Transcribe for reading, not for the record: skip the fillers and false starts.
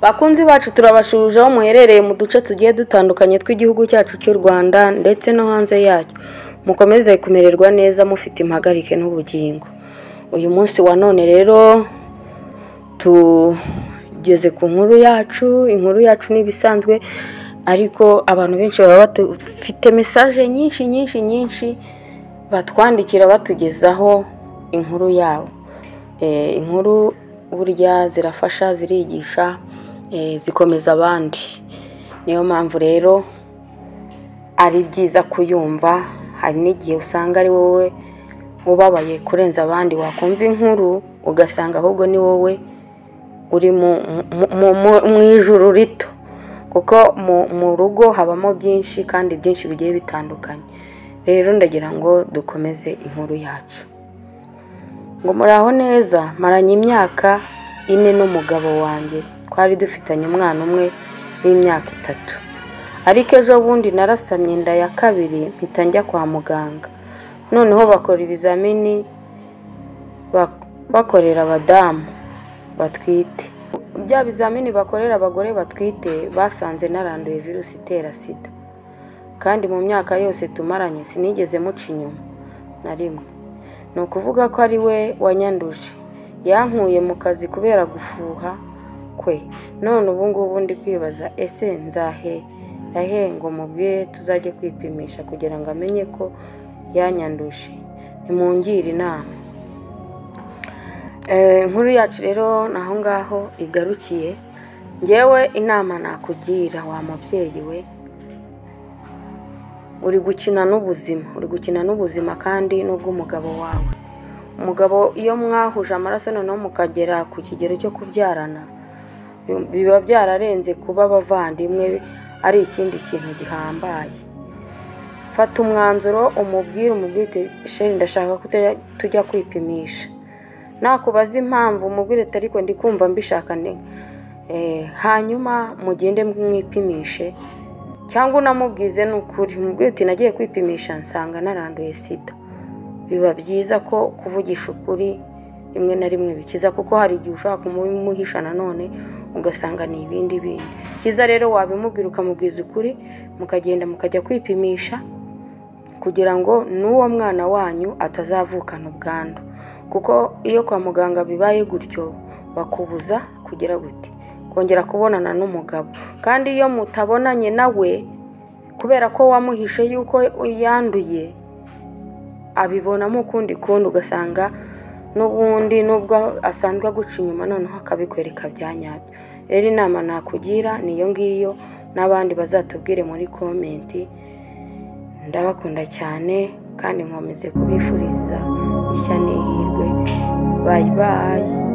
Bakunzi bacu turabashuje aho muherereye mu duce tugiye dutandukanye tw'igihugu cyacu cy'u Rwanda ndetse no hanze yacyo. Mukomeze kumererwa neza mufite impagarike n'ubugingo. Uyu munsi wa none rero tugeze ku nkuru yacu n'ibisanzwe, ariko abantu benshi baba bafite message nyinshi batwandikira batugezaho inkuru yabo. Inkuru burya zirafasha, zirigisha, zikomeza abandi. Niyo mpamvu rero ari byiza kuyumva. Hari n'igihe usanga ari wowe ubabaye kurenza abandi, wakumva inkuru ugasanga ahubwo ni wowe uri mu ijuru rito, kuko mu rugo habamo byinshi kandi byinshi bigiye bitandukanye. Rero ndagira ngo dukomeze inkuru yacu. Ngo muraho neza, maranye imyaka 4 n'umugabo wanjye. Twari dufitanye umwana umwe w'imyaka 3. Ariko ejo bundi narasamye inda ya kabiri, mpita njya kwa muganga. Noneho bakora ibizamini bakorera abadamu batwite. Bya bizamini bakorera abagore batwite basanze naranduye virusi itera sida. Kandi mu myaka yose tumaranye sinigeze muca inyuma na rimwe. Ni ukuvuga ko ari we wanyanduje. Yankuye mu kazi kubera gufuha kwe. None ubu ngubu ndi kwibaza, ese nzahe ngo mubwire tuzajye kwipimisha kugira ngo amenye ko yanyanduje. Nimungire inama. Inkuru yacu rero naho ngaho igarukiye. Ngewe inama nakugira wa mubyeyi we, uri gukina n'ubuzima kandi nubwo umugabo wawe. Umugabo iyo mwahuje amaraso noneho mukagera ku kigero cyo kubyarana, biba byararenze kuba abavandimwe, ari ikindi kintu gihambaye. Fata umwanzuro, umubwire sheri ndashaka ko tujya kwipimisha. Nakubaza impamvu umubwire ariko ndi kumva mbishaka hanyuma mugende mwipimishe, cyangwa unamubwize n'ukuri, umubwire uti nagiye kwipimisha nsanga naranduye sida. Biba byiza ko kuvugisha ukuri rimwe na rimwe bikiza, kuko hari igihe ushaka kumuhisha nanone ugasanga ni ibindi. Kiza rero wabimubwira ukamubwiza ukuri, mukagenda mukajya kwipimisha kugira ngo n'uwo mwana wanyu atazavukana ubwandu. Kuko iyo kwa muganga bibaye gutyo bakubuza kugira gute kongera kubonana n'umugabo. Kandi iyo mutabonanye nawe kubera ko wamuhishe yuko yanduye, abibonamo kundi ugasanga n'ubundi nubwo asanzwe guca inyuma noneho akabikwereka byanyabyo. Rero inama nakugira niyo ngiyo, n'abandi bazatubwire muri comment. Ndabakunda cyane kandi nkomeze kubifuriza ishya n'ihirwe. Bye bye.